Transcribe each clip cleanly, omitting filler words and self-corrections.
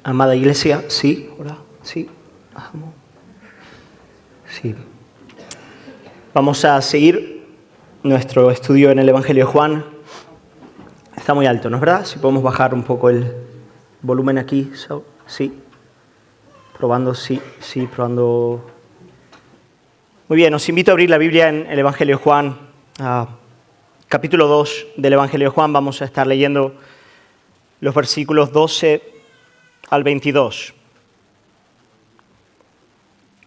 Amada iglesia, sí, hola, sí, sí. Vamos a seguir nuestro estudio en el Evangelio de Juan. Está muy alto, ¿no es verdad? Si podemos bajar un poco el volumen aquí, sí. Probando, sí, probando. Muy bien, os invito a abrir la Biblia en el Evangelio de Juan, capítulo 2 del Evangelio de Juan. Vamos a estar leyendo los versículos 12 al 22.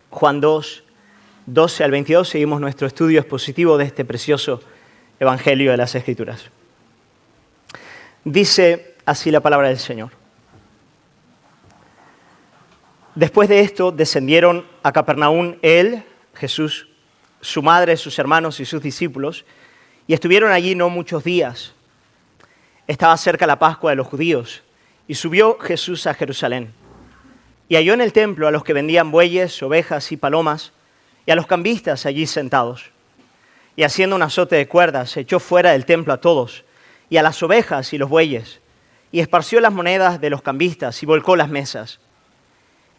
Juan 2, 12 al 22, seguimos nuestro estudio expositivo de este precioso Evangelio de las Escrituras. Dice así la palabra del Señor. Después de esto descendieron a Capernaum él, Jesús, su madre, sus hermanos y sus discípulos, y estuvieron allí no muchos días. Estaba cerca la Pascua de los judíos, y subió Jesús a Jerusalén. Y halló en el templo a los que vendían bueyes, ovejas y palomas, y a los cambistas allí sentados. Y haciendo un azote de cuerdas, echó fuera del templo a todos, y a las ovejas y los bueyes, y esparció las monedas de los cambistas, y volcó las mesas.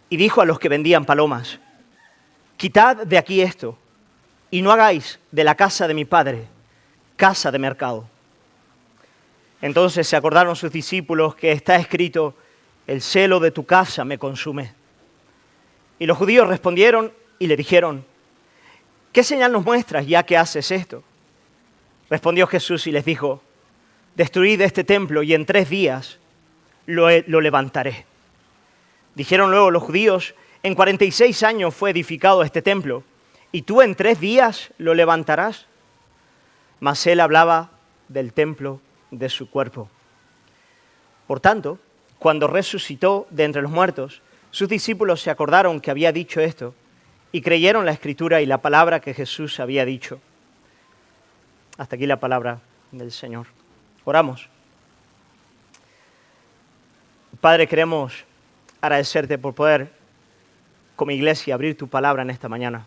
Y dijo a los que vendían palomas: quitad de aquí esto, y no hagáis de la casa de mi padre casa de mercado. Entonces se acordaron sus discípulos que está escrito: el celo de tu casa me consume. Y los judíos respondieron y le dijeron: ¿qué señal nos muestras ya que haces esto? Respondió Jesús y les dijo: destruid este templo y en 3 días lo levantaré. Dijeron luego los judíos: en 46 años fue edificado este templo, ¿y tú en 3 días lo levantarás? Mas él hablaba del templo de su cuerpo. Por tanto, cuando resucitó de entre los muertos, sus discípulos se acordaron que había dicho esto y creyeron la Escritura y la palabra que Jesús había dicho. Hasta aquí la palabra del Señor. Oramos. Padre, queremos agradecerte por poder, como iglesia, abrir tu palabra en esta mañana.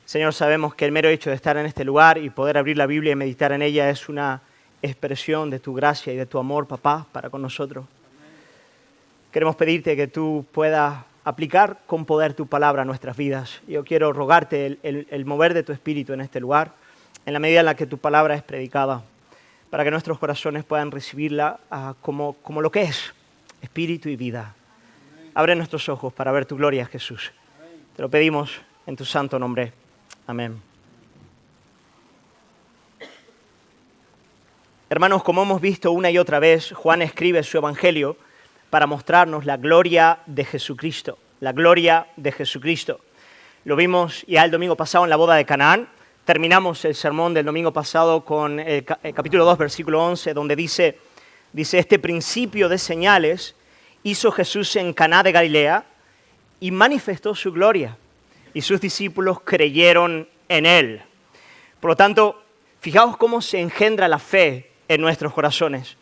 Señor, sabemos que el mero hecho de estar en este lugar y poder abrir la Biblia y meditar en ella es una expresión de tu gracia y de tu amor, papá, para con nosotros. Queremos pedirte que tú puedas aplicar con poder tu palabra a nuestras vidas. Yo quiero rogarte el mover de tu espíritu en este lugar, en la medida en la que tu palabra es predicada, para que nuestros corazones puedan recibirla como lo que es, espíritu y vida. Abre nuestros ojos para ver tu gloria, Jesús. Te lo pedimos en tu santo nombre. Amén. Hermanos, como hemos visto una y otra vez, Juan escribe su evangelio para mostrarnos la gloria de Jesucristo. La gloria de Jesucristo. Lo vimos ya el domingo pasado en la boda de Canaán. Terminamos el sermón del domingo pasado con el capítulo 2, versículo 11, donde dice, este principio de señales hizo Jesús en Caná de Galilea y manifestó su gloria. Y sus discípulos creyeron en él. Por lo tanto, fijaos cómo se engendra la fe en nuestros corazones.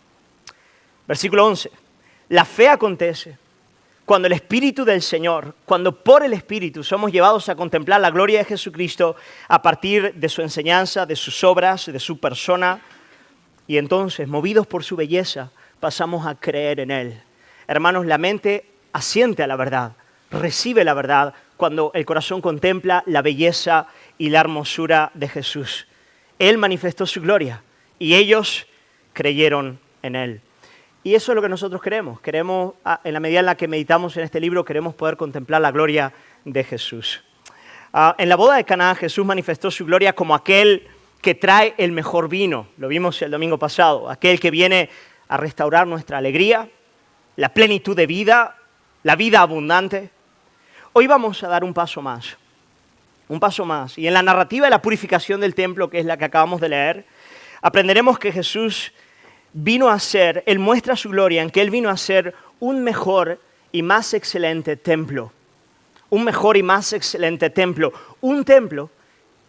Versículo 11. La fe acontece cuando el Espíritu del Señor, cuando por el Espíritu somos llevados a contemplar la gloria de Jesucristo a partir de su enseñanza, de sus obras, de su persona, y entonces, movidos por su belleza, pasamos a creer en él. Hermanos, la mente asiente a la verdad, recibe la verdad cuando el corazón contempla la belleza y la hermosura de Jesús. Él manifestó su gloria y ellos creyeron en él. Y eso es lo que nosotros queremos. Queremos, en la medida en la que meditamos en este libro, queremos poder contemplar la gloria de Jesús. En la boda de Caná, Jesús manifestó su gloria como aquel que trae el mejor vino. Lo vimos el domingo pasado. Aquel que viene a restaurar nuestra alegría, la plenitud de vida, la vida abundante. Hoy vamos a dar un paso más. Y en la narrativa de la purificación del templo, que es la que acabamos de leer, aprenderemos que Jesús vino a ser, Él muestra su gloria en que Él vino a ser un mejor y más excelente templo. Un mejor y más excelente templo. Un templo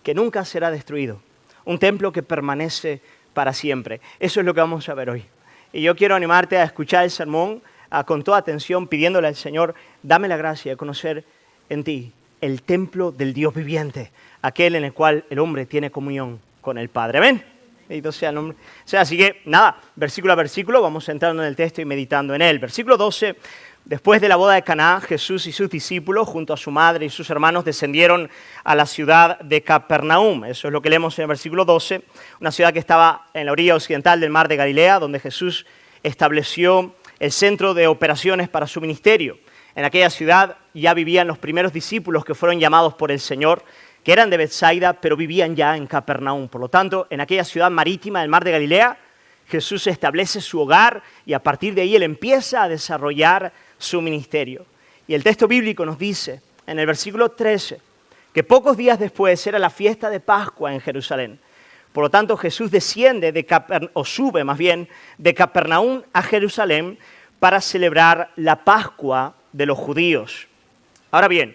que nunca será destruido. Un templo que permanece para siempre. Eso es lo que vamos a ver hoy. Y yo quiero animarte a escuchar el sermón con toda atención, pidiéndole al Señor, dame la gracia de conocer en ti el templo del Dios viviente, aquel en el cual el hombre tiene comunión con el Padre. Amén. Bendito sea el nombre. O sea, así que, nada, versículo a versículo, vamos entrando en el texto y meditando en él. Versículo 12, después de la boda de Caná, Jesús y sus discípulos, junto a su madre y sus hermanos, descendieron a la ciudad de Capernaum. Eso es lo que leemos en el versículo 12, una ciudad que estaba en la orilla occidental del mar de Galilea, donde Jesús estableció el centro de operaciones para su ministerio. En aquella ciudad ya vivían los primeros discípulos que fueron llamados por el Señor, que eran de Betsaida, pero vivían ya en Capernaum. Por lo tanto, en aquella ciudad marítima del mar de Galilea, Jesús establece su hogar y a partir de ahí él empieza a desarrollar su ministerio. Y el texto bíblico nos dice, en el versículo 13, que pocos días después era la fiesta de Pascua en Jerusalén. Por lo tanto, Jesús desciende sube más bien de Capernaum a Jerusalén para celebrar la Pascua de los judíos. Ahora bien,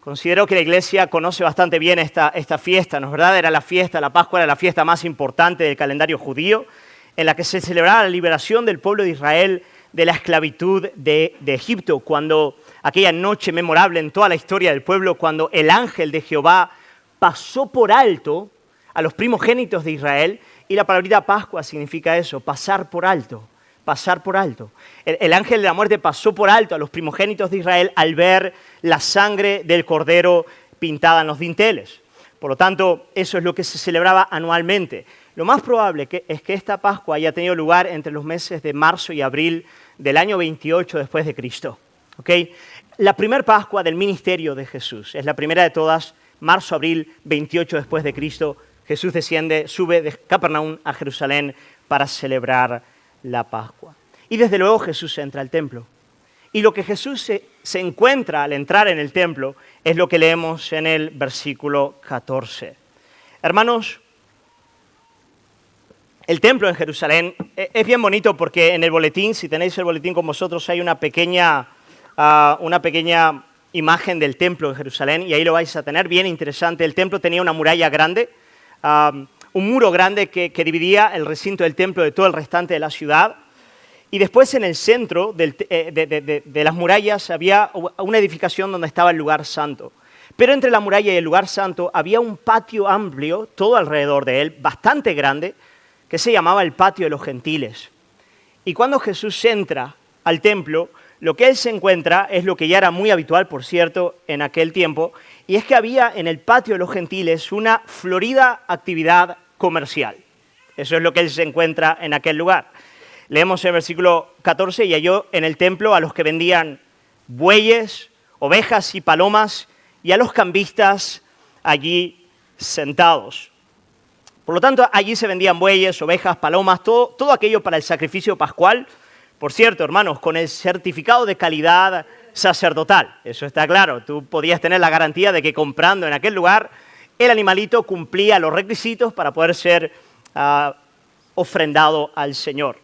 considero que la iglesia conoce bastante bien esta fiesta, ¿no es verdad? Era la fiesta, la Pascua era la fiesta más importante del calendario judío, en la que se celebraba la liberación del pueblo de Israel de la esclavitud de Egipto, cuando aquella noche memorable en toda la historia del pueblo, cuando el ángel de Jehová pasó por alto a los primogénitos de Israel, y la palabrita Pascua significa eso, pasar por alto. Pasar por alto. El ángel de la muerte pasó por alto a los primogénitos de Israel al ver la sangre del cordero pintada en los dinteles. Por lo tanto, eso es lo que se celebraba anualmente. Lo más probable es que esta Pascua haya tenido lugar entre los meses de marzo y abril del año 28 después de Cristo. ¿Okay? La primera Pascua del ministerio de Jesús, es la primera de todas, marzo-abril 28 después de Cristo. Jesús sube de Capernaum a Jerusalén para celebrar la Pascua. Y desde luego Jesús entra al templo. Y lo que Jesús se encuentra al entrar en el templo es lo que leemos en el versículo 14. Hermanos, el templo en Jerusalén es bien bonito porque en el boletín, si tenéis el boletín con vosotros, hay una pequeña imagen del templo en Jerusalén y ahí lo vais a tener, bien interesante. El templo tenía una muralla grande, un muro grande que dividía el recinto del templo de todo el restante de la ciudad. Y después en el centro de las murallas había una edificación donde estaba el lugar santo. Pero entre la muralla y el lugar santo había un patio amplio, todo alrededor de él, bastante grande, que se llamaba el patio de los gentiles. Y cuando Jesús entra al templo, lo que él se encuentra es lo que ya era muy habitual, por cierto, en aquel tiempo, y es que había en el patio de los gentiles una florida actividad comercial. Eso es lo que él se encuentra en aquel lugar. Leemos en el versículo 14, y halló en el templo a los que vendían bueyes, ovejas y palomas, y a los cambistas allí sentados. Por lo tanto, allí se vendían bueyes, ovejas, palomas, todo aquello para el sacrificio pascual. Por cierto, hermanos, con el certificado de calidad sacerdotal, eso está claro. Tú podías tener la garantía de que comprando en aquel lugar, el animalito cumplía los requisitos para poder ser ofrendado al Señor.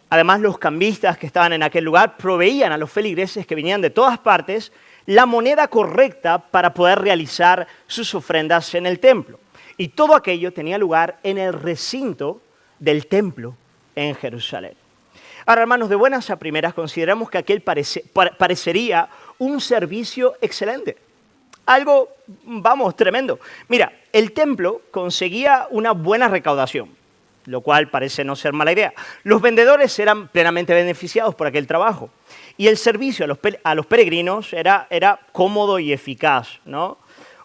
Además, los cambistas que estaban en aquel lugar proveían a los feligreses que venían de todas partes la moneda correcta para poder realizar sus ofrendas en el templo. Y todo aquello tenía lugar en el recinto del templo en Jerusalén. Ahora, hermanos, de buenas a primeras consideramos que aquel parecería un servicio excelente. Algo, tremendo. Mira, el templo conseguía una buena recaudación, lo cual parece no ser mala idea. Los vendedores eran plenamente beneficiados por aquel trabajo. Y el servicio a los peregrinos era cómodo y eficaz, ¿no?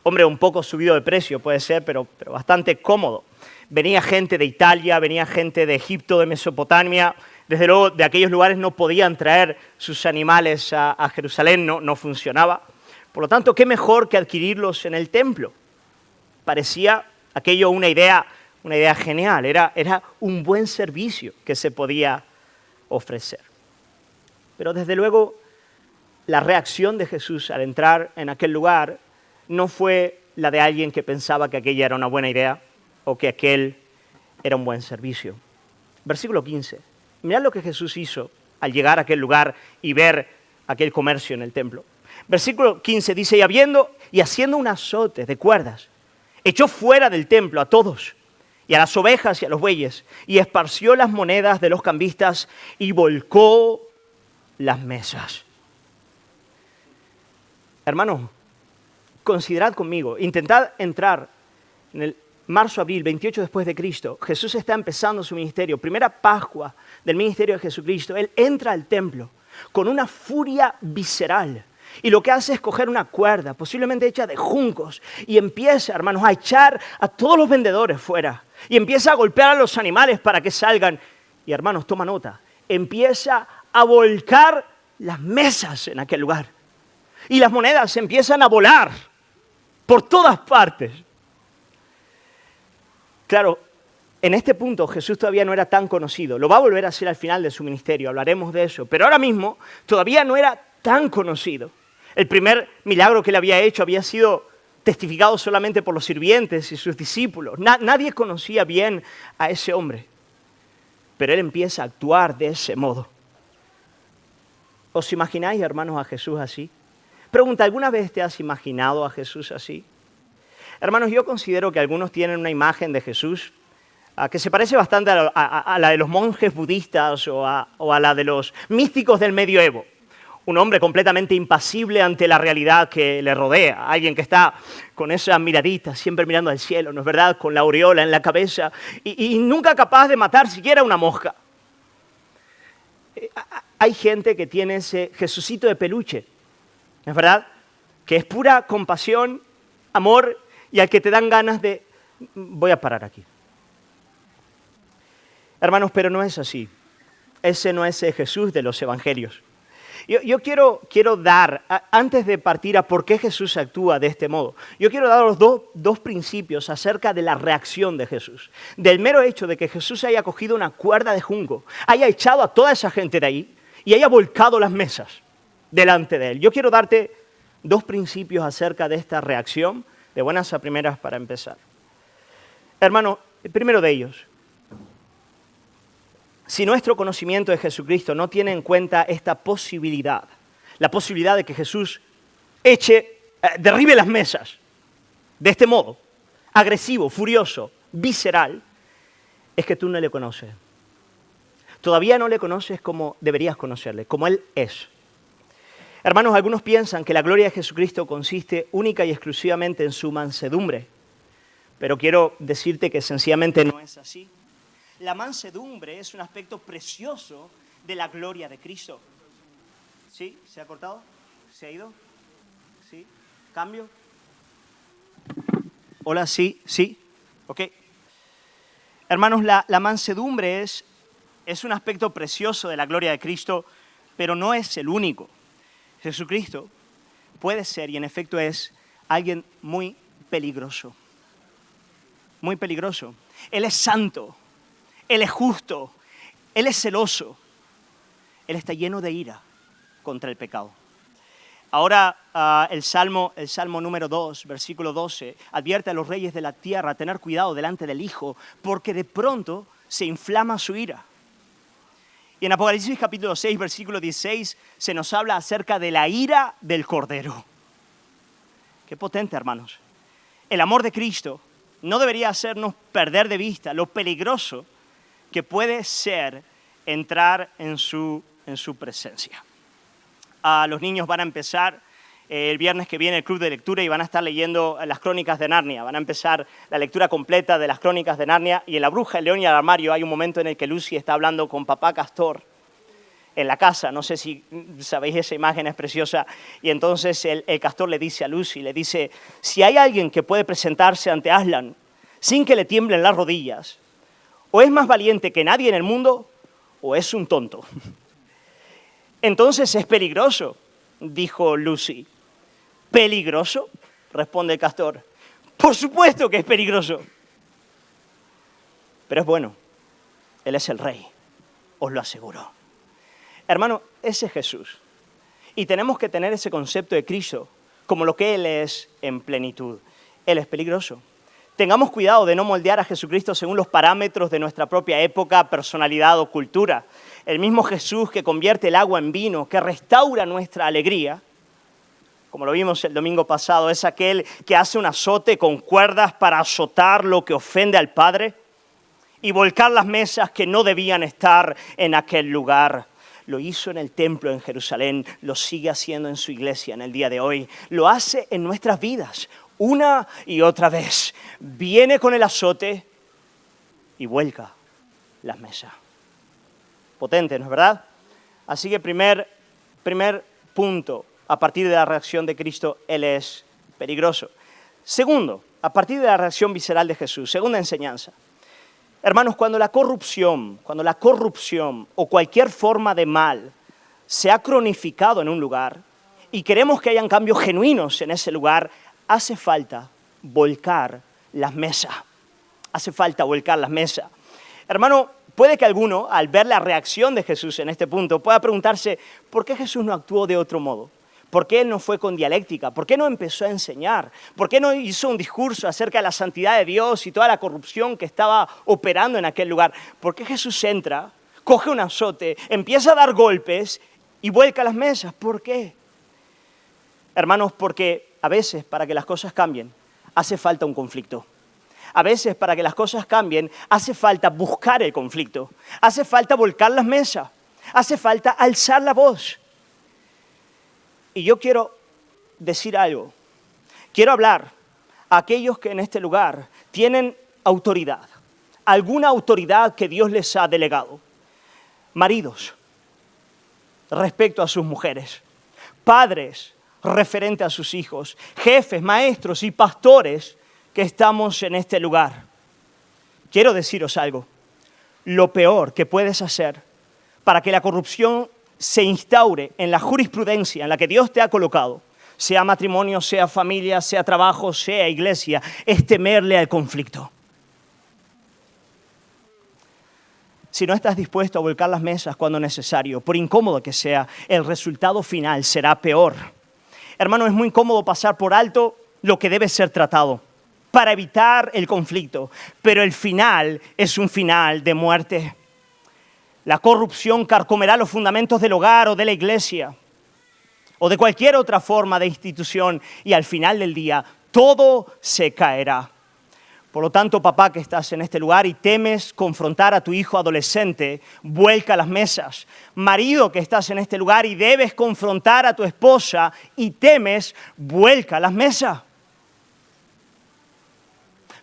Hombre, un poco subido de precio puede ser, pero bastante cómodo. Venía gente de Italia, venía gente de Egipto, de Mesopotamia. Desde luego, de aquellos lugares no podían traer sus animales a Jerusalén, no funcionaba. Por lo tanto, ¿qué mejor que adquirirlos en el templo? Parecía aquello una idea genial, era un buen servicio que se podía ofrecer. Pero desde luego, la reacción de Jesús al entrar en aquel lugar no fue la de alguien que pensaba que aquella era una buena idea o que aquel era un buen servicio. Versículo 15. Mirad lo que Jesús hizo al llegar a aquel lugar y ver aquel comercio en el templo. Versículo 15 dice, y haciendo un azote de cuerdas, echó fuera del templo a todos, y a las ovejas y a los bueyes, y esparció las monedas de los cambistas y volcó las mesas. Hermanos, considerad conmigo, intentad entrar en marzo, abril, 28 después de Cristo, Jesús está empezando su ministerio, primera Pascua del ministerio de Jesucristo. Él entra al templo con una furia visceral y lo que hace es coger una cuerda, posiblemente hecha de juncos, y empieza, hermanos, a echar a todos los vendedores fuera y empieza a golpear a los animales para que salgan. Y hermanos, toma nota, empieza a volcar las mesas en aquel lugar y las monedas empiezan a volar por todas partes. Claro, en este punto Jesús todavía no era tan conocido. Lo va a volver a hacer al final de su ministerio, hablaremos de eso. Pero ahora mismo todavía no era tan conocido. El primer milagro que él había hecho había sido testificado solamente por los sirvientes y sus discípulos. Nadie conocía bien a ese hombre. Pero él empieza a actuar de ese modo. ¿Os imagináis, hermanos, a Jesús así? Pregunta, ¿alguna vez te has imaginado a Jesús así? Hermanos, yo considero que algunos tienen una imagen de Jesús que se parece bastante a la de los monjes budistas o a la de los místicos del medioevo. Un hombre completamente impasible ante la realidad que le rodea. Alguien que está con esa miradita, siempre mirando al cielo, ¿no es verdad? Con la aureola en la cabeza y nunca capaz de matar siquiera una mosca. Hay gente que tiene ese Jesucito de peluche, ¿no es verdad? Que es pura compasión, amor y al que te dan ganas de... Voy a parar aquí. Hermanos, pero no es así. Ese no es el Jesús de los evangelios. Yo quiero dar, antes de partir a por qué Jesús actúa de este modo, yo quiero daros dos principios acerca de la reacción de Jesús. Del mero hecho de que Jesús haya cogido una cuerda de junco, haya echado a toda esa gente de ahí y haya volcado las mesas delante de él. Yo quiero darte dos principios acerca de esta reacción, de buenas a primeras para empezar. Hermano, el primero de ellos, si nuestro conocimiento de Jesucristo no tiene en cuenta esta posibilidad, la posibilidad de que Jesús derribe las mesas de este modo, agresivo, furioso, visceral, es que tú no le conoces. Todavía no le conoces como deberías conocerle, como Él es. Hermanos, algunos piensan que la gloria de Jesucristo consiste única y exclusivamente en su mansedumbre, pero quiero decirte que sencillamente no es así. La mansedumbre es un aspecto precioso de la gloria de Cristo. ¿Sí? ¿Se ha cortado? ¿Se ha ido? ¿Sí? ¿Cambio? Hola, sí, sí. Ok. Hermanos, la mansedumbre es un aspecto precioso de la gloria de Cristo, pero no es el único. Jesucristo puede ser, y en efecto es, alguien muy peligroso. Muy peligroso. Él es santo. Él es justo, Él es celoso, Él está lleno de ira contra el pecado. Ahora el Salmo número 2, versículo 12, advierte a los reyes de la tierra a tener cuidado delante del Hijo, porque de pronto se inflama su ira. Y en Apocalipsis capítulo 6, versículo 16, se nos habla acerca de la ira del Cordero. Qué potente, hermanos. El amor de Cristo no debería hacernos perder de vista lo peligroso que puede ser entrar en su presencia. Los niños van a empezar el viernes que viene el club de lectura y van a estar leyendo las Crónicas de Narnia. Van a empezar la lectura completa de las Crónicas de Narnia y en La Bruja, el León y el Armario hay un momento en el que Lucy está hablando con papá Castor en la casa. No sé si sabéis, esa imagen es preciosa. Y entonces el castor le dice a Lucy, le dice, si hay alguien que puede presentarse ante Aslan sin que le tiemblen las rodillas, o es más valiente que nadie en el mundo, o es un tonto. Entonces es peligroso, dijo Lucy. ¿Peligroso?, responde el castor. Por supuesto que es peligroso. Pero es bueno. Él es el rey, os lo aseguro. Hermano, ese es Jesús. Y tenemos que tener ese concepto de Cristo como lo que Él es en plenitud. Él es peligroso. Tengamos cuidado de no moldear a Jesucristo según los parámetros de nuestra propia época, personalidad o cultura. El mismo Jesús que convierte el agua en vino, que restaura nuestra alegría, como lo vimos el domingo pasado, es aquel que hace un azote con cuerdas para azotar lo que ofende al Padre y volcar las mesas que no debían estar en aquel lugar. Lo hizo en el templo en Jerusalén, lo sigue haciendo en su iglesia en el día de hoy. Lo hace en nuestras vidas una y otra vez. Viene con el azote y vuelca las mesas. Potente, ¿no es verdad? Así que primer punto, a partir de la reacción de Cristo, Él es peligroso. Segundo, a partir de la reacción visceral de Jesús, segunda enseñanza. Hermanos, cuando la corrupción o cualquier forma de mal se ha cronificado en un lugar y queremos que hayan cambios genuinos en ese lugar, hace falta volcar las mesas. Hace falta volcar las mesas. Hermano, puede que alguno, al ver la reacción de Jesús en este punto, pueda preguntarse, ¿por qué Jesús no actuó de otro modo? ¿Por qué Él no fue con dialéctica? ¿Por qué no empezó a enseñar? ¿Por qué no hizo un discurso acerca de la santidad de Dios y toda la corrupción que estaba operando en aquel lugar? ¿Por qué Jesús entra, coge un azote, empieza a dar golpes y vuelca las mesas? ¿Por qué? Hermanos, porque a veces para que las cosas cambien hace falta un conflicto. A veces para que las cosas cambien hace falta buscar el conflicto. Hace falta volcar las mesas. Hace falta alzar la voz. Y yo quiero decir algo. Quiero hablar a aquellos que en este lugar tienen autoridad. Alguna autoridad que Dios les ha delegado. Maridos, respecto a sus mujeres. Padres, referente a sus hijos. Jefes, maestros y pastores que estamos en este lugar. Quiero deciros algo. Lo peor que puedes hacer para que la corrupción se instaure en la jurisprudencia en la que Dios te ha colocado, sea matrimonio, sea familia, sea trabajo, sea iglesia, es temerle al conflicto. Si no estás dispuesto a volcar las mesas cuando necesario, por incómodo que sea, el resultado final será peor. Hermano, es muy cómodo pasar por alto lo que debe ser tratado para evitar el conflicto, pero el final es un final de muerte. La corrupción carcomerá los fundamentos del hogar o de la iglesia o de cualquier otra forma de institución y al final del día todo se caerá. Por lo tanto, papá que estás en este lugar y temes confrontar a tu hijo adolescente, vuelca las mesas. Marido que estás en este lugar y debes confrontar a tu esposa y temes, vuelca las mesas.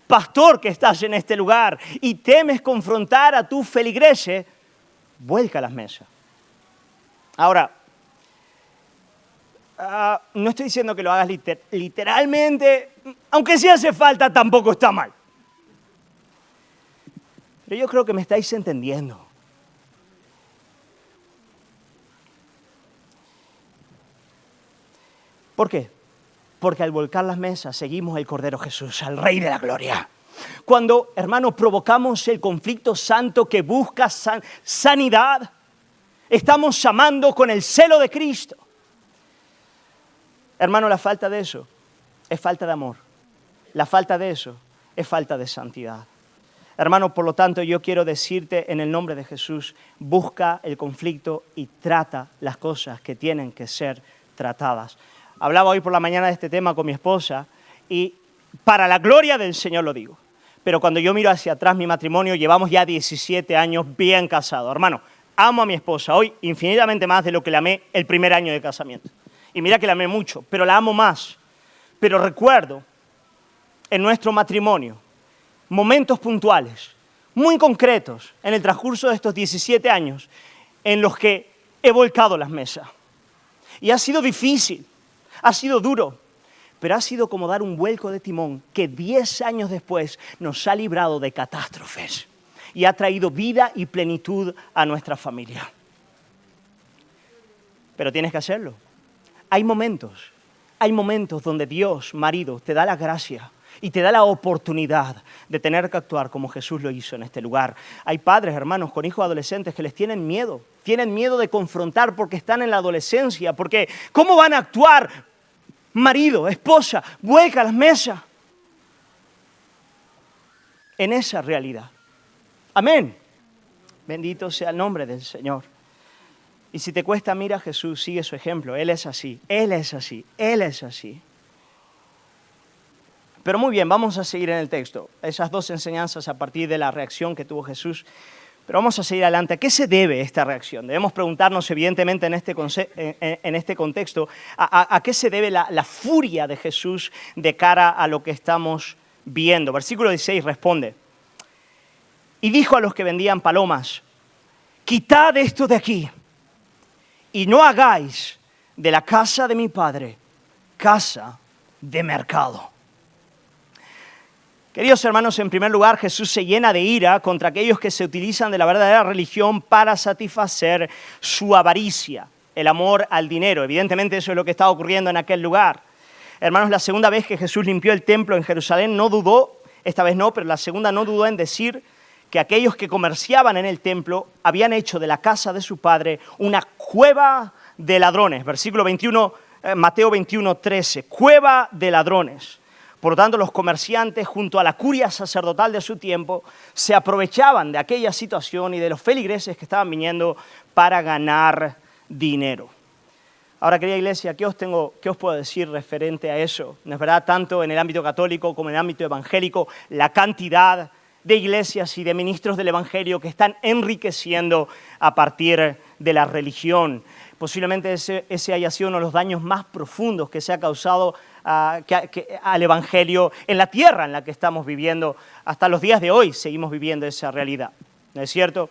Pastor que estás en este lugar y temes confrontar a tu feligrese, vuelca las mesas. Ahora, no estoy diciendo que lo hagas literalmente, aunque si hace falta tampoco está mal. Pero yo creo que me estáis entendiendo. ¿Por qué? Porque al volcar las mesas seguimos el Cordero Jesús, al Rey de la Gloria. Cuando, hermanos, provocamos el conflicto santo que busca sanidad, estamos amando con el celo de Cristo. Hermano, la falta de eso es falta de amor. La falta de eso es falta de santidad. Hermano, por lo tanto, yo quiero decirte en el nombre de Jesús, busca el conflicto y trata las cosas que tienen que ser tratadas. Hablaba hoy por la mañana de este tema con mi esposa y para la gloria del Señor lo digo. Pero cuando yo miro hacia atrás mi matrimonio, llevamos ya 17 años bien casados. Hermano, amo a mi esposa hoy infinitamente más de lo que la amé el primer año de casamiento. Y mira que la amé mucho, pero la amo más. Pero recuerdo en nuestro matrimonio momentos puntuales, muy concretos, en el transcurso de estos 17 años, en los que he volcado las mesas. Y ha sido difícil, ha sido duro, pero ha sido como dar un vuelco de timón que 10 años después nos ha librado de catástrofes y ha traído vida y plenitud a nuestra familia. Pero tienes que hacerlo. Hay momentos donde Dios, marido, te da la gracia y te da la oportunidad de tener que actuar como Jesús lo hizo en este lugar. Hay padres, hermanos, con hijos adolescentes que les tienen miedo de confrontar porque están en la adolescencia, porque ¿cómo van a actuar? Marido, esposa, vuelca las mesas. En esa realidad. Amén. Bendito sea el nombre del Señor. Y si te cuesta, mira a Jesús, sigue su ejemplo. Él es así, Él es así, Él es así. Pero muy bien, vamos a seguir en el texto. Esas dos enseñanzas a partir de la reacción que tuvo Jesús. Pero vamos a seguir adelante. ¿A qué se debe esta reacción? Debemos preguntarnos, evidentemente, en este contexto, ¿a qué se debe la furia de Jesús de cara a lo que estamos viendo? Versículo 16 responde, y dijo a los que vendían palomas, quitad esto de aquí y no hagáis de la casa de mi padre casa de mercado. Queridos hermanos, en primer lugar, Jesús se llena de ira contra aquellos que se utilizan de la verdadera religión para satisfacer su avaricia, el amor al dinero. Evidentemente eso es lo que estaba ocurriendo en aquel lugar. Hermanos, la segunda vez que Jesús limpió el templo en Jerusalén no dudó, esta vez no, pero la segunda no dudó en decir que aquellos que comerciaban en el templo habían hecho de la casa de su padre una cueva de ladrones. Versículo 21, Mateo 21, 13, cueva de ladrones. Por lo tanto, los comerciantes, junto a la curia sacerdotal de su tiempo, se aprovechaban de aquella situación y de los feligreses que estaban viniendo para ganar dinero. Ahora, querida iglesia, ¿qué os puedo decir referente a eso? ¿No es verdad? Tanto en el ámbito católico como en el ámbito evangélico, la cantidad de iglesias y de ministros del evangelio que están enriqueciendo a partir de la religión. Posiblemente ese haya sido uno de los daños más profundos que se ha causado al evangelio en la tierra en la que estamos viviendo. Hasta los días de hoy seguimos viviendo esa realidad, ¿no es cierto?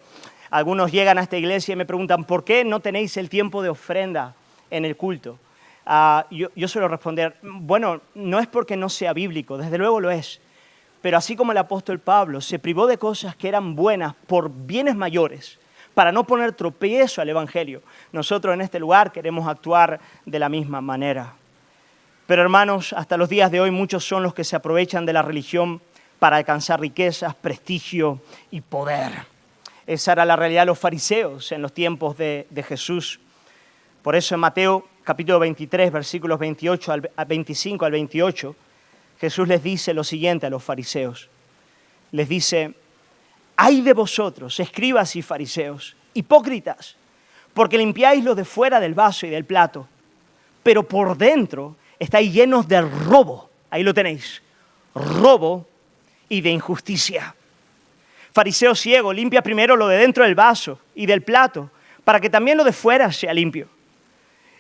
Algunos llegan a esta iglesia y me preguntan, ¿por qué no tenéis el tiempo de ofrenda en el culto? Yo suelo responder, bueno, no es porque no sea bíblico, desde luego lo es, pero así como el apóstol Pablo se privó de cosas que eran buenas por bienes mayores, para no poner tropiezo al evangelio, nosotros en este lugar queremos actuar de la misma manera. Pero hermanos, hasta los días de hoy muchos son los que se aprovechan de la religión para alcanzar riquezas, prestigio y poder. Esa era la realidad de los fariseos en los tiempos de Jesús. Por eso en Mateo capítulo 23, versículos 25 al 28, Jesús les dice lo siguiente a los fariseos. Les dice, ¡ay de vosotros, escribas y fariseos, hipócritas! Porque limpiáis lo de fuera del vaso y del plato, pero por dentro estáis llenos de robo. Ahí lo tenéis, robo y de injusticia. Fariseo ciego, limpia primero lo de dentro del vaso y del plato, para que también lo de fuera sea limpio.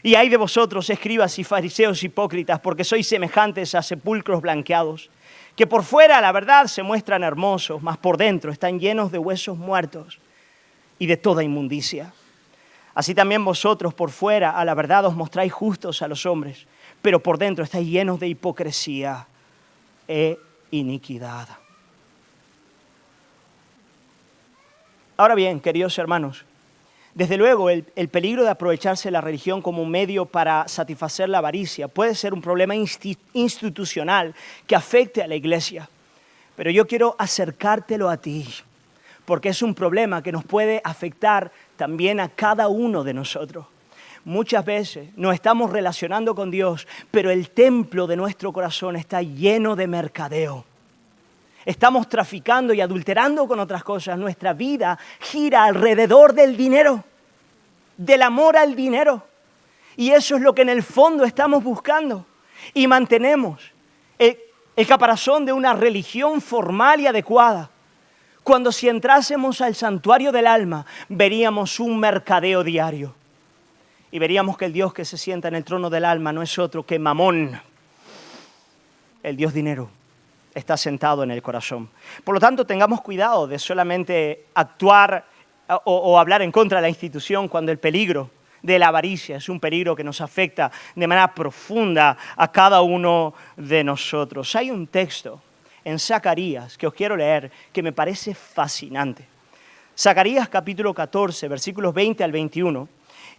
Y ay de vosotros, escribas y fariseos hipócritas, porque sois semejantes a sepulcros blanqueados, que por fuera, la verdad, se muestran hermosos, mas por dentro están llenos de huesos muertos y de toda inmundicia. Así también vosotros por fuera, a la verdad, os mostráis justos a los hombres, pero por dentro estáis llenos de hipocresía e iniquidad. Ahora bien, queridos hermanos, desde luego el peligro de aprovecharse de la religión como un medio para satisfacer la avaricia puede ser un problema institucional que afecte a la iglesia. Pero yo quiero acercártelo a ti, porque es un problema que nos puede afectar también a cada uno de nosotros. Muchas veces nos estamos relacionando con Dios, pero el templo de nuestro corazón está lleno de mercadeo. Estamos traficando y adulterando con otras cosas. Nuestra vida gira alrededor del dinero, del amor al dinero. Y eso es lo que en el fondo estamos buscando. Y mantenemos el caparazón de una religión formal y adecuada. Cuando si entrásemos al santuario del alma, veríamos un mercadeo diario. Y veríamos que el Dios que se sienta en el trono del alma no es otro que Mamón, el Dios dinero. Está sentado en el corazón. Por lo tanto, tengamos cuidado de solamente actuar o hablar en contra de la institución cuando el peligro de la avaricia es un peligro que nos afecta de manera profunda a cada uno de nosotros. Hay un texto en Zacarías que os quiero leer que me parece fascinante. Zacarías capítulo 14, versículos 20 al 21.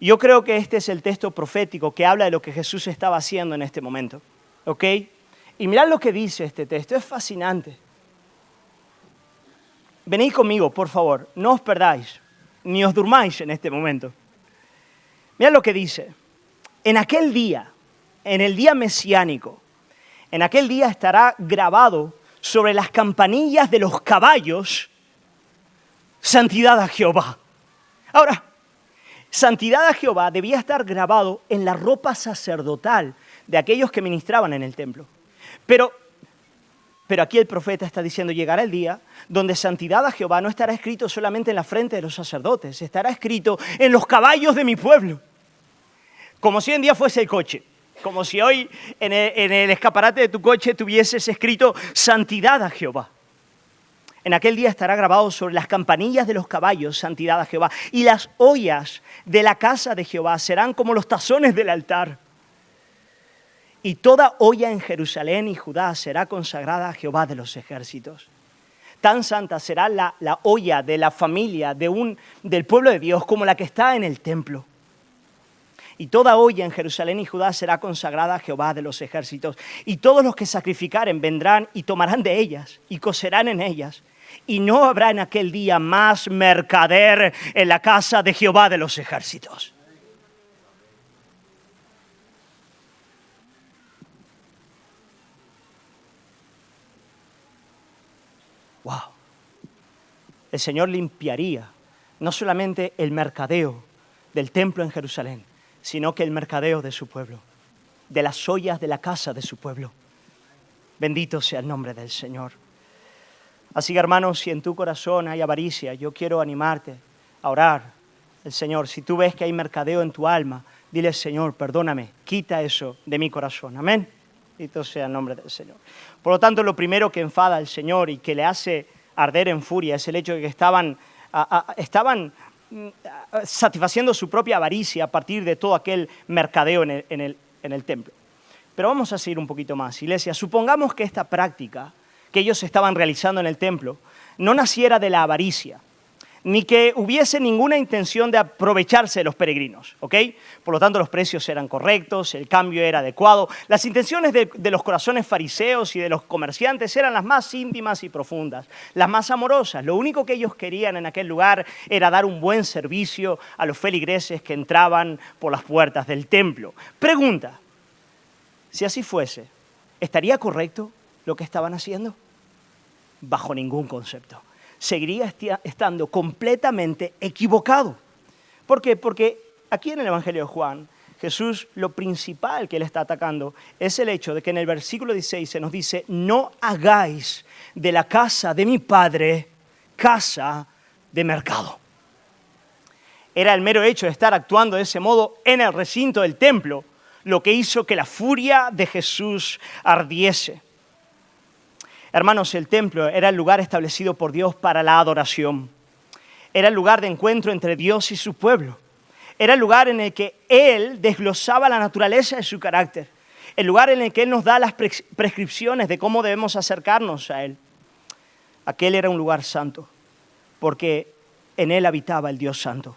Y yo creo que este es el texto profético que habla de lo que Jesús estaba haciendo en este momento. ¿Ok? Y mirad lo que dice este texto, es fascinante. Venid conmigo, por favor, no os perdáis, ni os durmáis en este momento. Mirad lo que dice. En aquel día, en el día mesiánico, en aquel día estará grabado sobre las campanillas de los caballos, santidad a Jehová. Ahora, santidad a Jehová debía estar grabado en la ropa sacerdotal de aquellos que ministraban en el templo. Pero Pero aquí el profeta está diciendo, llegará el día donde santidad a Jehová no estará escrito solamente en la frente de los sacerdotes, estará escrito en los caballos de mi pueblo. Como si hoy en día fuese el coche, como si hoy en el escaparate de tu coche tuvieses escrito santidad a Jehová. En aquel día estará grabado sobre las campanillas de los caballos, santidad a Jehová. Y las ollas de la casa de Jehová serán como los tazones del altar. Y toda olla en Jerusalén y Judá será consagrada a Jehová de los ejércitos. Tan santa será la olla de la familia del pueblo de Dios como la que está en el templo. Y toda olla en Jerusalén y Judá será consagrada a Jehová de los ejércitos. Y todos los que sacrificaren vendrán y tomarán de ellas y cocerán en ellas. Y no habrá en aquel día más mercader en la casa de Jehová de los ejércitos. ¡Wow! El Señor limpiaría no solamente el mercadeo del templo en Jerusalén, sino que el mercadeo de su pueblo, de las ollas de la casa de su pueblo. Bendito sea el nombre del Señor. Así que, hermanos, si en tu corazón hay avaricia, yo quiero animarte a orar al Señor. Si tú ves que hay mercadeo en tu alma, dile, Señor, perdóname, quita eso de mi corazón. Amén. Bendito sea el nombre del Señor. Por lo tanto, lo primero que enfada al Señor y que le hace arder en furia es el hecho de que estaban satisfaciendo su propia avaricia a partir de todo aquel mercadeo en el templo. Pero vamos a seguir un poquito más, iglesia. Supongamos que esta práctica que ellos estaban realizando en el templo no naciera de la avaricia, ni que hubiese ninguna intención de aprovecharse de los peregrinos, ¿ok? Por lo tanto, los precios eran correctos, el cambio era adecuado. Las intenciones de los corazones fariseos y de los comerciantes eran las más íntimas y profundas, las más amorosas. Lo único que ellos querían en aquel lugar era dar un buen servicio a los feligreses que entraban por las puertas del templo. Pregunta, si así fuese, ¿estaría correcto lo que estaban haciendo? Bajo ningún concepto. Seguiría estando completamente equivocado. ¿Por qué? Porque aquí en el Evangelio de Juan, Jesús, lo principal que él está atacando es el hecho de que en el versículo 16 se nos dice, no hagáis de la casa de mi Padre casa de mercado. Era el mero hecho de estar actuando de ese modo en el recinto del templo lo que hizo que la furia de Jesús ardiese. Hermanos, el templo era el lugar establecido por Dios para la adoración. Era el lugar de encuentro entre Dios y su pueblo. Era el lugar en el que Él desglosaba la naturaleza de su carácter. El lugar en el que Él nos da las prescripciones de cómo debemos acercarnos a Él. Aquel era un lugar santo, porque en Él habitaba el Dios santo.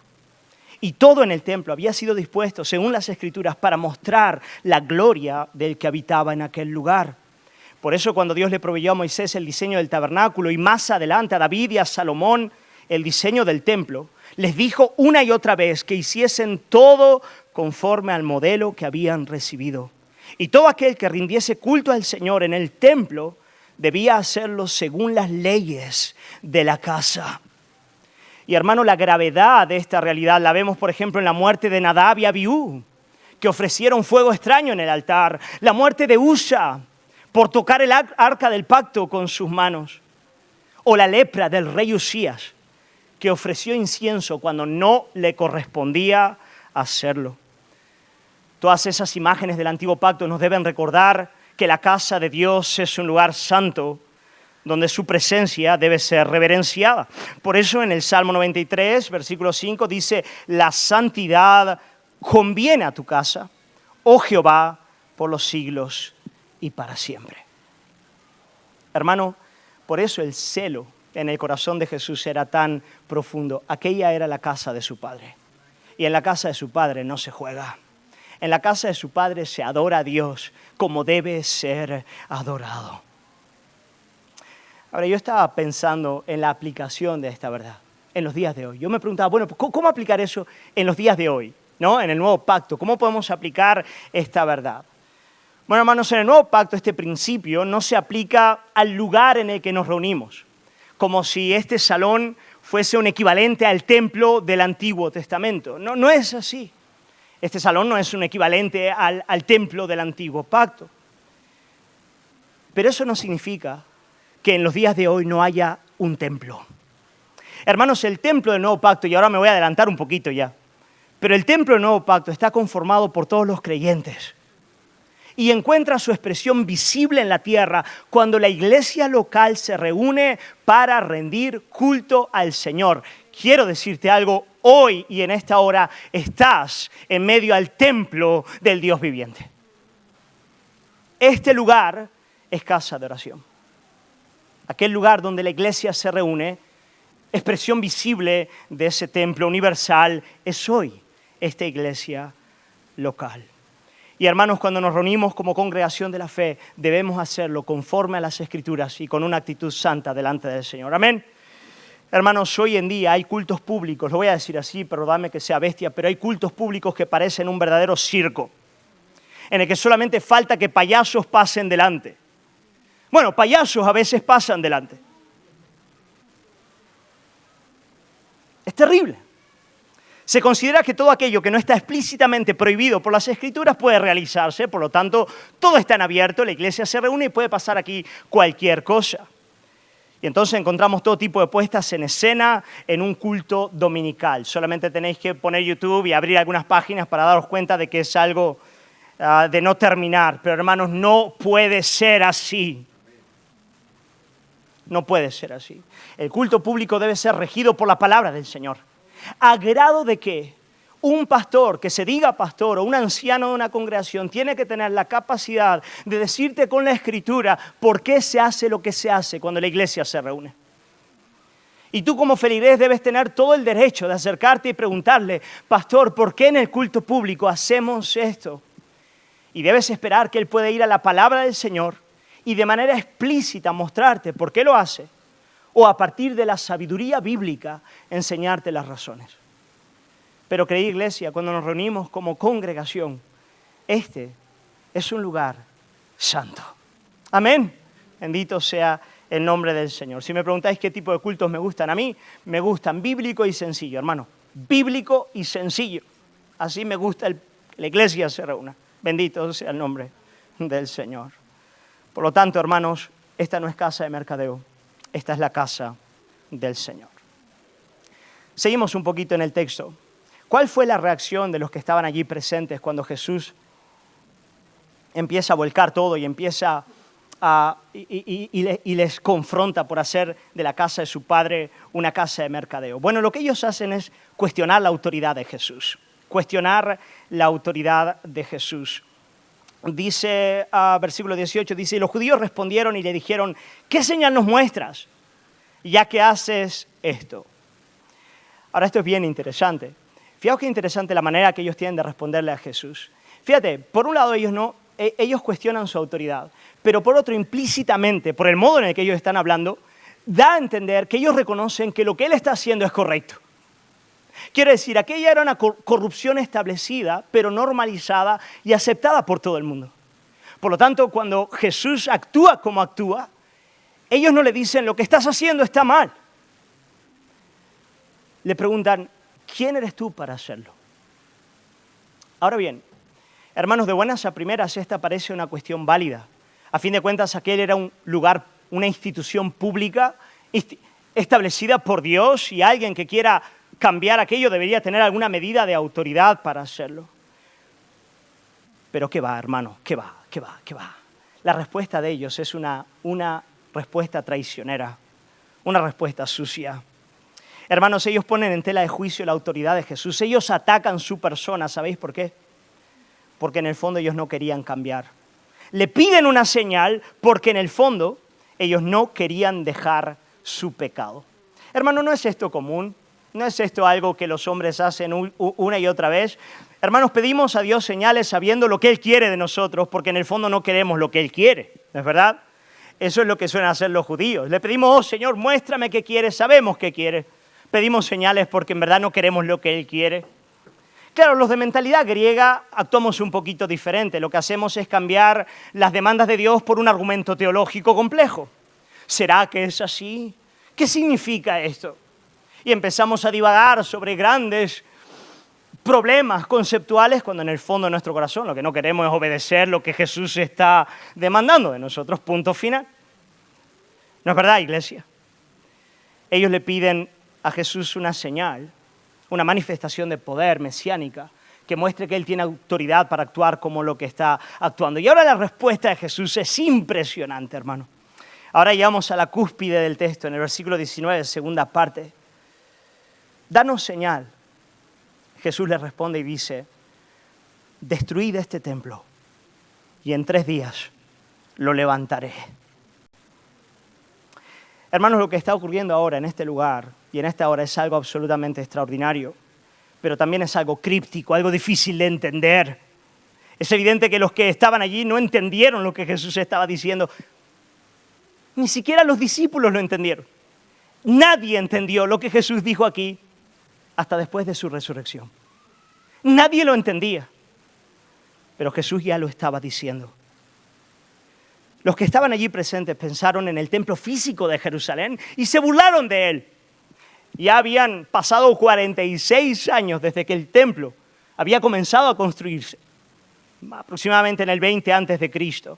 Y todo en el templo había sido dispuesto, según las Escrituras, para mostrar la gloria del que habitaba en aquel lugar. Por eso cuando Dios le proveyó a Moisés el diseño del tabernáculo y más adelante a David y a Salomón el diseño del templo, les dijo una y otra vez que hiciesen todo conforme al modelo que habían recibido. Y todo aquel que rindiese culto al Señor en el templo debía hacerlo según las leyes de la casa. Y hermano, la gravedad de esta realidad la vemos, por ejemplo, en la muerte de Nadab y Abiú, que ofrecieron fuego extraño en el altar. La muerte de Usa, por tocar el arca del pacto con sus manos. O la lepra del rey Usías, que ofreció incienso cuando no le correspondía hacerlo. Todas esas imágenes del antiguo pacto nos deben recordar que la casa de Dios es un lugar santo, donde su presencia debe ser reverenciada. Por eso en el Salmo 93, versículo 5, dice, la santidad conviene a tu casa, oh Jehová, por los siglos y para siempre. Hermano, por eso el celo en el corazón de Jesús era tan profundo. Aquella era la casa de su Padre. Y en la casa de su Padre no se juega. En la casa de su Padre se adora a Dios como debe ser adorado. Ahora, yo estaba pensando en la aplicación de esta verdad en los días de hoy. Yo me preguntaba, bueno, ¿cómo aplicar eso en los días de hoy? ¿No? En el nuevo pacto, ¿cómo podemos aplicar esta verdad? Bueno, hermanos, en el nuevo pacto este principio no se aplica al lugar en el que nos reunimos, como si este salón fuese un equivalente al templo del Antiguo Testamento. No, no es así. Este salón no es un equivalente al templo del Antiguo Pacto. Pero eso no significa que en los días de hoy no haya un templo. Hermanos, el templo del Nuevo Pacto, y ahora me voy a adelantar un poquito ya, pero el templo del Nuevo Pacto está conformado por todos los creyentes y encuentra su expresión visible en la tierra cuando la iglesia local se reúne para rendir culto al Señor. Quiero decirte algo, hoy y en esta hora estás en medio al templo del Dios viviente. Este lugar es casa de oración. Aquel lugar donde la iglesia se reúne, expresión visible de ese templo universal, es hoy esta iglesia local. Y hermanos, cuando nos reunimos como congregación de la fe, debemos hacerlo conforme a las Escrituras y con una actitud santa delante del Señor. Amén. Hermanos, hoy en día hay cultos públicos, lo voy a decir así, perdóname que sea bestia, pero hay cultos públicos que parecen un verdadero circo, en el que solamente falta que payasos pasen delante. Bueno, payasos a veces pasan delante. Es terrible. Se considera que todo aquello que no está explícitamente prohibido por las Escrituras puede realizarse, por lo tanto, todo está en abierto, la iglesia se reúne y puede pasar aquí cualquier cosa. Y entonces encontramos todo tipo de puestas en escena en un culto dominical. Solamente tenéis que poner YouTube y abrir algunas páginas para daros cuenta de que es algo de no terminar. Pero hermanos, no puede ser así. No puede ser así. El culto público debe ser regido por la palabra del Señor. A grado de que un pastor que se diga pastor o un anciano de una congregación tiene que tener la capacidad de decirte con la Escritura por qué se hace lo que se hace cuando la iglesia se reúne. Y tú como feligrés debes tener todo el derecho de acercarte y preguntarle, pastor, ¿por qué en el culto público hacemos esto? Y debes esperar que él pueda ir a la palabra del Señor y de manera explícita mostrarte por qué lo hace, o a partir de la sabiduría bíblica enseñarte las razones. Pero querida iglesia, cuando nos reunimos como congregación, este es un lugar santo. Amén. Bendito sea el nombre del Señor. Si me preguntáis qué tipo de cultos me gustan a mí, me gustan bíblico y sencillo, hermano. Bíblico y sencillo. Así me gusta la iglesia se reúna. Bendito sea el nombre del Señor. Por lo tanto, hermanos, esta no es casa de mercadeo. Esta es la casa del Señor. Seguimos un poquito en el texto. ¿Cuál fue la reacción de los que estaban allí presentes cuando Jesús empieza a volcar todo y empieza y les confronta por hacer de la casa de su padre una casa de mercadeo? Bueno, lo que ellos hacen es cuestionar la autoridad de Jesús. Cuestionar la autoridad de Jesús. Dice, versículo 18, dice, y los judíos respondieron y le dijeron, ¿qué señal nos muestras, ya que haces esto? Ahora, esto es bien interesante. Fijaos qué interesante la manera que ellos tienen de responderle a Jesús. Fíjate, por un lado ellos cuestionan su autoridad, pero por otro, implícitamente, por el modo en el que ellos están hablando, da a entender que ellos reconocen que lo que él está haciendo es correcto. Quiere decir, aquella era una corrupción establecida, pero normalizada y aceptada por todo el mundo. Por lo tanto, cuando Jesús actúa como actúa, ellos no le dicen, lo que estás haciendo está mal. Le preguntan, ¿quién eres tú para hacerlo? Ahora bien, hermanos, de buenas a primeras, esta parece una cuestión válida. A fin de cuentas, aquel era un lugar, una institución pública establecida por Dios y alguien que quiera cambiar aquello debería tener alguna medida de autoridad para hacerlo. Pero ¿qué va, hermano? ¿Qué va? La respuesta de ellos es una respuesta traicionera, una respuesta sucia. Hermanos, ellos ponen en tela de juicio la autoridad de Jesús. Ellos atacan su persona. ¿Sabéis por qué? Porque en el fondo ellos no querían cambiar. Le piden una señal porque en el fondo ellos no querían dejar su pecado. Hermano, ¿no es esto común? ¿No es esto algo que los hombres hacen una y otra vez? Hermanos, pedimos a Dios señales sabiendo lo que Él quiere de nosotros, porque en el fondo no queremos lo que Él quiere, ¿no es verdad? Eso es lo que suelen hacer los judíos. Le pedimos, oh Señor, muéstrame qué quieres, sabemos qué quieres. Pedimos señales porque en verdad no queremos lo que Él quiere. Claro, los de mentalidad griega actuamos un poquito diferente. Lo que hacemos es cambiar las demandas de Dios por un argumento teológico complejo. ¿Será que es así? ¿Qué significa esto? Y empezamos a divagar sobre grandes problemas conceptuales cuando en el fondo de nuestro corazón lo que no queremos es obedecer lo que Jesús está demandando de nosotros, punto final. ¿No es verdad, iglesia? Ellos le piden a Jesús una señal, una manifestación de poder mesiánica que muestre que Él tiene autoridad para actuar como lo que está actuando. Y ahora la respuesta de Jesús es impresionante, hermano. Ahora llegamos a la cúspide del texto, en el versículo 19, segunda parte. Danos señal. Jesús le responde y dice, destruid este templo y en 3 días lo levantaré. Hermanos, lo que está ocurriendo ahora en este lugar y en esta hora es algo absolutamente extraordinario, pero también es algo críptico, algo difícil de entender. Es evidente que los que estaban allí no entendieron lo que Jesús estaba diciendo. Ni siquiera los discípulos lo entendieron. Nadie entendió lo que Jesús dijo aquí hasta después de su resurrección. Nadie lo entendía, pero Jesús ya lo estaba diciendo. Los que estaban allí presentes pensaron en el templo físico de Jerusalén y se burlaron de él. Ya habían pasado 46 años desde que el templo había comenzado a construirse, aproximadamente en el 20 antes de Cristo.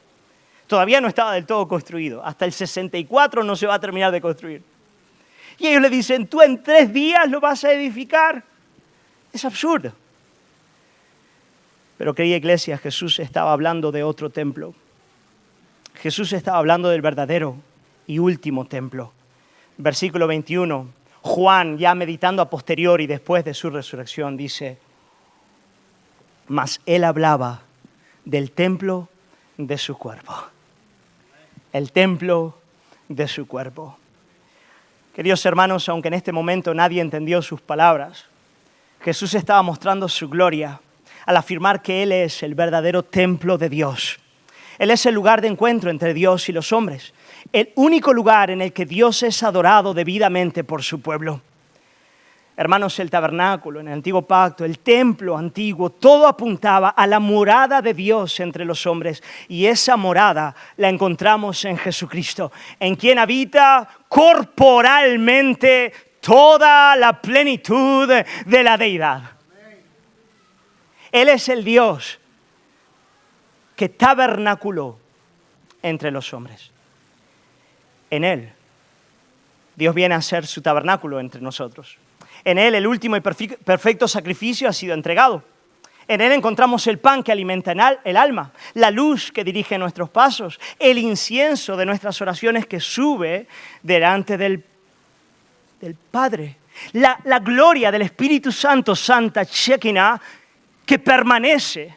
Todavía no estaba del todo construido. Hasta el 64 no se va a terminar de construir. Y ellos le dicen, ¿tú en 3 días lo vas a edificar? Es absurdo. Pero querida iglesia, Jesús estaba hablando de otro templo. Jesús estaba hablando del verdadero y último templo. Versículo 21, Juan, ya meditando a posteriori después de su resurrección, dice, mas él hablaba del templo de su cuerpo. El templo de su cuerpo. Queridos hermanos, aunque en este momento nadie entendió sus palabras, Jesús estaba mostrando su gloria al afirmar que Él es el verdadero templo de Dios. Él es el lugar de encuentro entre Dios y los hombres, el único lugar en el que Dios es adorado debidamente por su pueblo. Hermanos, el tabernáculo en el antiguo pacto, el templo antiguo, todo apuntaba a la morada de Dios entre los hombres. Y esa morada la encontramos en Jesucristo, en quien habita corporalmente toda la plenitud de la deidad. Él es el Dios que tabernaculó entre los hombres. En Él, Dios viene a ser su tabernáculo entre nosotros. En Él el último y perfecto sacrificio ha sido entregado. En Él encontramos el pan que alimenta el alma, la luz que dirige nuestros pasos, el incienso de nuestras oraciones que sube delante del Padre, la gloria del Espíritu Santo, Santa Shekinah, que permanece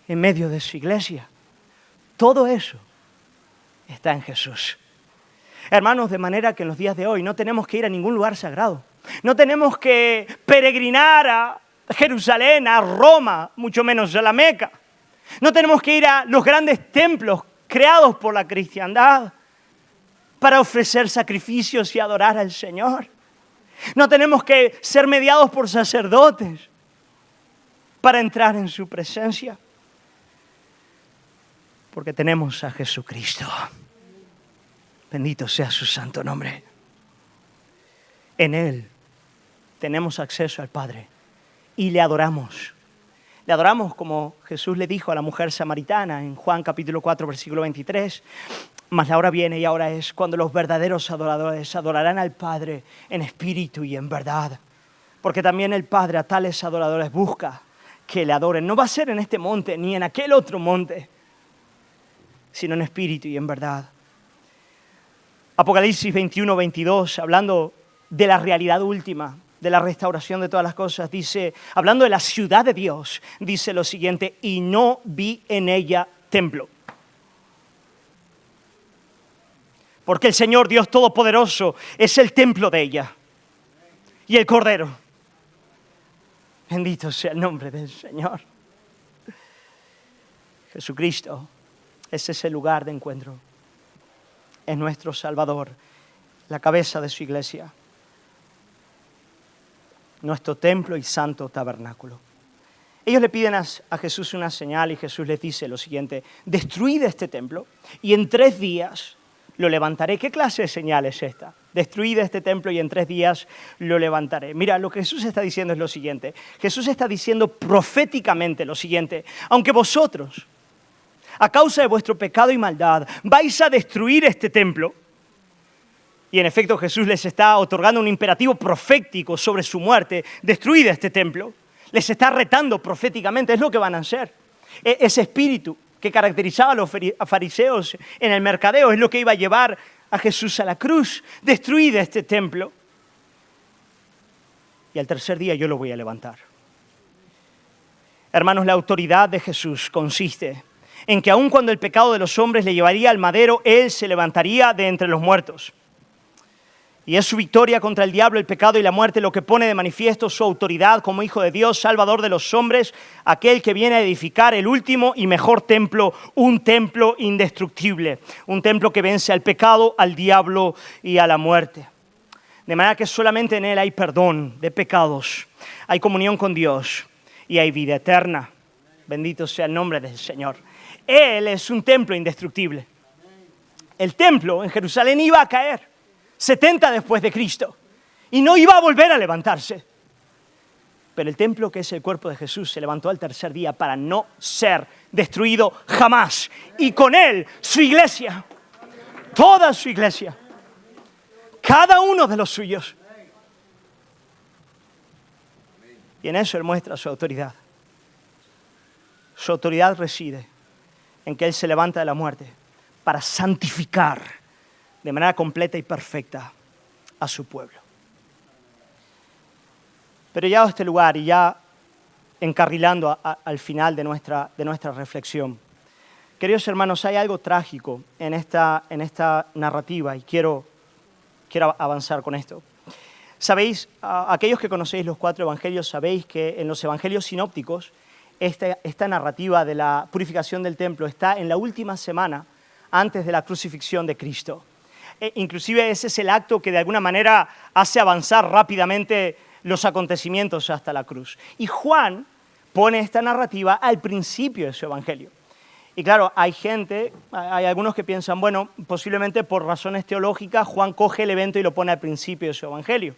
en medio de su iglesia. Todo eso está en Jesús. Hermanos, de manera que en los días de hoy no tenemos que ir a ningún lugar sagrado. No tenemos que peregrinar a Jerusalén, a Roma, mucho menos a la Meca. No tenemos que ir a los grandes templos creados por la cristiandad para ofrecer sacrificios y adorar al Señor. No tenemos que ser mediados por sacerdotes para entrar en su presencia. Porque tenemos a Jesucristo. Bendito sea su santo nombre. En Él tenemos acceso al Padre y le adoramos. Le adoramos como Jesús le dijo a la mujer samaritana en Juan capítulo 4, versículo 23. Mas la hora viene y ahora es cuando los verdaderos adoradores adorarán al Padre en espíritu y en verdad. Porque también el Padre a tales adoradores busca que le adoren. No va a ser en este monte ni en aquel otro monte, sino en espíritu y en verdad. Apocalipsis 21, 22, hablando de la realidad última, de la restauración de todas las cosas, dice, hablando de la ciudad de Dios, dice lo siguiente, y no vi en ella templo. Porque el Señor Dios Todopoderoso es el templo de ella y el Cordero. Bendito sea el nombre del Señor. Jesucristo es ese lugar de encuentro. Es nuestro Salvador, la cabeza de su iglesia, nuestro templo y santo tabernáculo. Ellos le piden a Jesús una señal y Jesús les dice lo siguiente, destruid este templo y en 3 días lo levantaré. ¿Qué clase de señal es esta? Destruid este templo y en 3 días lo levantaré. Mira, lo que Jesús está diciendo es lo siguiente. Jesús está diciendo proféticamente lo siguiente. Aunque vosotros, a causa de vuestro pecado y maldad, vais a destruir este templo, Y en efecto Jesús les está otorgando un imperativo profético sobre su muerte. Destruid este templo. Les está retando proféticamente, es lo que van a hacer. Ese espíritu que caracterizaba a los fariseos en el mercadeo es lo que iba a llevar a Jesús a la cruz. Destruid este templo. Y al tercer día yo lo voy a levantar. Hermanos, la autoridad de Jesús consiste en que aun cuando el pecado de los hombres le llevaría al madero, Él se levantaría de entre los muertos. Y es su victoria contra el diablo, el pecado y la muerte lo que pone de manifiesto su autoridad como Hijo de Dios, Salvador de los hombres, aquel que viene a edificar el último y mejor templo, un templo indestructible, un templo que vence al pecado, al diablo y a la muerte. De manera que solamente en Él hay perdón de pecados, hay comunión con Dios y hay vida eterna. Bendito sea el nombre del Señor. Él es un templo indestructible. El templo en Jerusalén iba a caer 70 después de Cristo y no iba a volver a levantarse. Pero el templo, que es el cuerpo de Jesús, se levantó al tercer día para no ser destruido jamás. Y con Él, su iglesia, toda su iglesia, cada uno de los suyos. Y en eso Él muestra su autoridad. Su autoridad reside en que Él se levanta de la muerte para santificar de manera completa y perfecta a su pueblo. Pero llegado a este lugar y ya encarrilando al final de nuestra reflexión, queridos hermanos, hay algo trágico en esta narrativa y quiero avanzar con esto. Sabéis, aquellos que conocéis los 4 evangelios, sabéis que en los evangelios sinópticos esta narrativa de la purificación del templo está en la última semana antes de la crucifixión de Cristo. Inclusive ese es el acto que de alguna manera hace avanzar rápidamente los acontecimientos hasta la cruz. Y Juan pone esta narrativa al principio de su evangelio. Y claro, hay algunos que piensan, bueno, posiblemente por razones teológicas Juan coge el evento y lo pone al principio de su evangelio.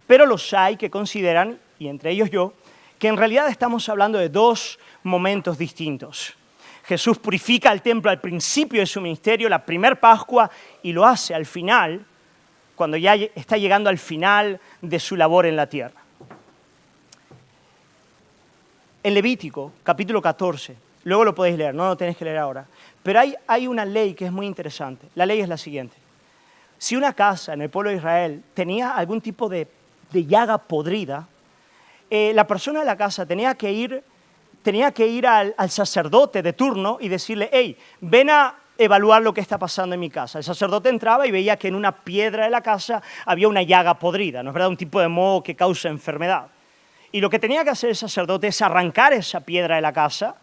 Pero los hay que consideran, y entre ellos yo, que en realidad estamos hablando de 2 momentos distintos. Jesús purifica el templo al principio de su ministerio, la primer Pascua, y lo hace al final, cuando ya está llegando al final de su labor en la tierra. En Levítico, capítulo 14, luego lo podéis leer, no lo tenéis que leer ahora, pero hay una ley que es muy interesante. La ley es la siguiente. Si una casa en el pueblo de Israel tenía algún tipo de llaga podrida, la persona de la casa tenía que ir al sacerdote de turno y decirle, hey, ven a evaluar lo que está pasando en mi casa. El sacerdote entraba y veía que en una piedra de la casa había una llaga podrida, ¿no es verdad? Un tipo de moho que causa enfermedad. Y lo que tenía que hacer el sacerdote es arrancar esa piedra de la casa,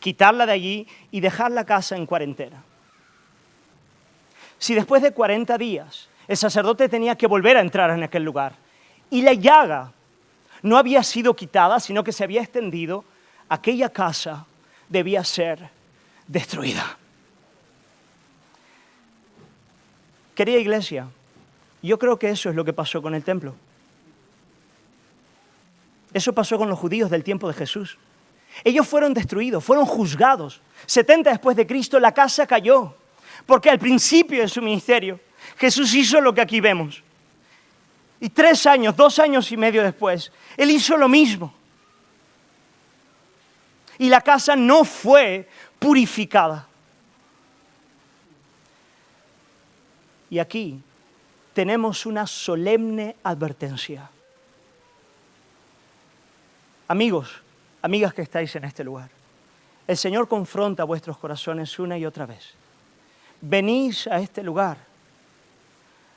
quitarla de allí y dejar la casa en cuarentena. Si después de 40 días el sacerdote tenía que volver a entrar en aquel lugar y la llaga no había sido quitada, sino que se había extendido, aquella casa debía ser destruida. Querida iglesia, yo creo que eso es lo que pasó con el templo. Eso pasó con los judíos del tiempo de Jesús. Ellos fueron destruidos, fueron juzgados. 70 después de Cristo la casa cayó, porque al principio de su ministerio Jesús hizo lo que aquí vemos. Y 3 años, 2 años y medio después, Él hizo lo mismo. Y la casa no fue purificada. Y aquí tenemos una solemne advertencia. Amigos, amigas que estáis en este lugar, el Señor confronta vuestros corazones una y otra vez. Venís a este lugar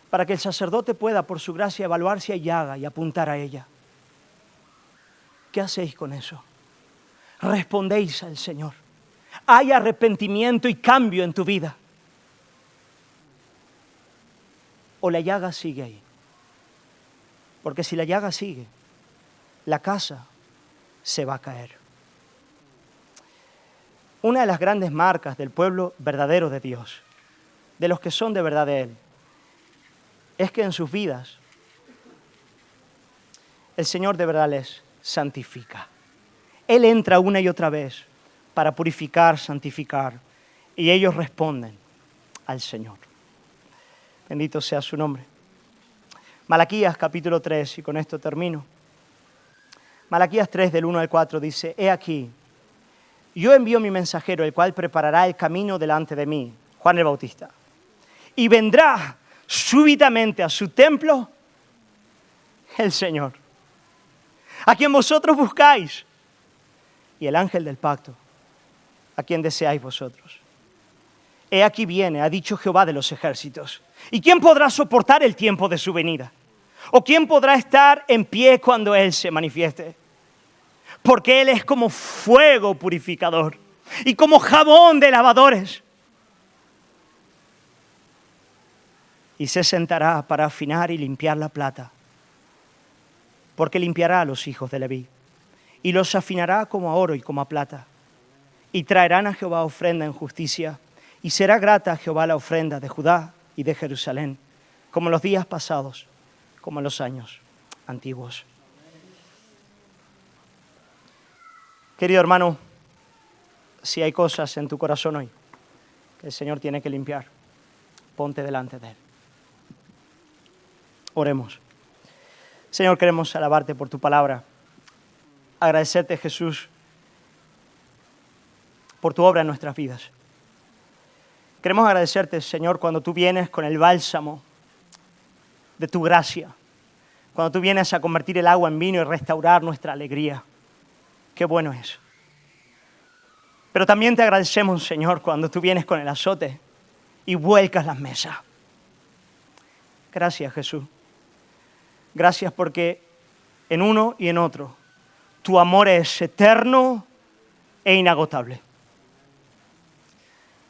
para que el sacerdote pueda, por su gracia, evaluar si hay llaga y apuntar a ella. ¿Qué hacéis con eso? Respondéis al Señor. Hay arrepentimiento y cambio en tu vida. O la llaga sigue ahí. Porque si la llaga sigue, la casa se va a caer. Una de las grandes marcas del pueblo verdadero de Dios, de los que son de verdad de Él, es que en sus vidas el Señor de verdad les santifica. Él entra una y otra vez para purificar, santificar, y ellos responden al Señor. Bendito sea su nombre. Malaquías capítulo 3, y con esto termino. Malaquías 3 del 1 al 4 dice, he aquí, yo envío mi mensajero, el cual preparará el camino delante de mí, Juan el Bautista, y vendrá súbitamente a su templo el Señor, a quien vosotros buscáis, y el ángel del pacto, a quien deseáis vosotros. He aquí viene, ha dicho Jehová de los ejércitos. ¿Y quién podrá soportar el tiempo de su venida? ¿O quién podrá estar en pie cuando Él se manifieste? Porque Él es como fuego purificador y como jabón de lavadores. Y se sentará para afinar y limpiar la plata, porque limpiará a los hijos de Leví, y los afinará como a oro y como a plata. Y traerán a Jehová ofrenda en justicia, y será grata a Jehová la ofrenda de Judá y de Jerusalén, como en los días pasados, como en los años antiguos. Querido hermano, si hay cosas en tu corazón hoy que el Señor tiene que limpiar, ponte delante de Él. Oremos. Señor, queremos alabarte por tu palabra, agradecerte, Jesús, por tu obra en nuestras vidas. Queremos agradecerte, Señor, cuando tú vienes con el bálsamo de tu gracia, cuando tú vienes a convertir el agua en vino y restaurar nuestra alegría. Qué bueno es. Pero también te agradecemos, Señor, cuando tú vienes con el azote y vuelcas las mesas. Gracias, Jesús. Gracias porque en uno y en otro tu amor es eterno e inagotable.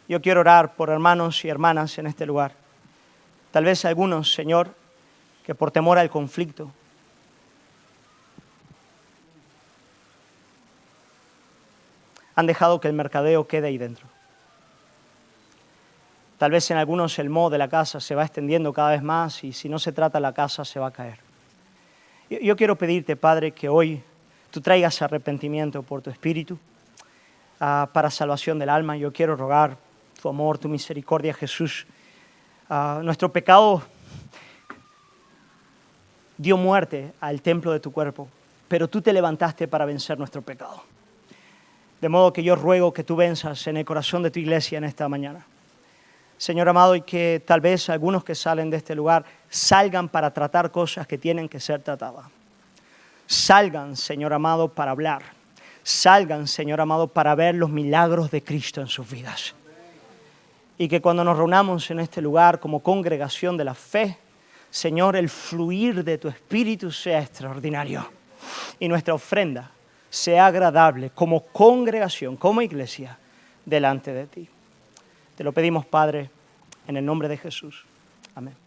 Yo quiero orar por hermanos y hermanas en este lugar. Tal vez algunos, Señor, que por temor al conflicto han dejado que el mercadeo quede ahí dentro. Tal vez en algunos el moho de la casa se va extendiendo cada vez más y si no se trata la casa se va a caer. Yo quiero pedirte, Padre, que hoy tú traigas arrepentimiento por tu Espíritu para salvación del alma. Yo quiero rogar tu amor, tu misericordia, Jesús. Nuestro pecado dio muerte al templo de tu cuerpo, pero tú te levantaste para vencer nuestro pecado. De modo que yo ruego que tú venzas en el corazón de tu iglesia en esta mañana. Señor amado, y que tal vez algunos que salen de este lugar salgan para tratar cosas que tienen que ser tratadas. Salgan, Señor amado, para hablar. Salgan, Señor amado, para ver los milagros de Cristo en sus vidas. Y que cuando nos reunamos en este lugar como congregación de la fe, Señor, el fluir de tu Espíritu sea extraordinario. Y nuestra ofrenda sea agradable como congregación, como iglesia, delante de ti. Te lo pedimos, Padre, en el nombre de Jesús. Amén.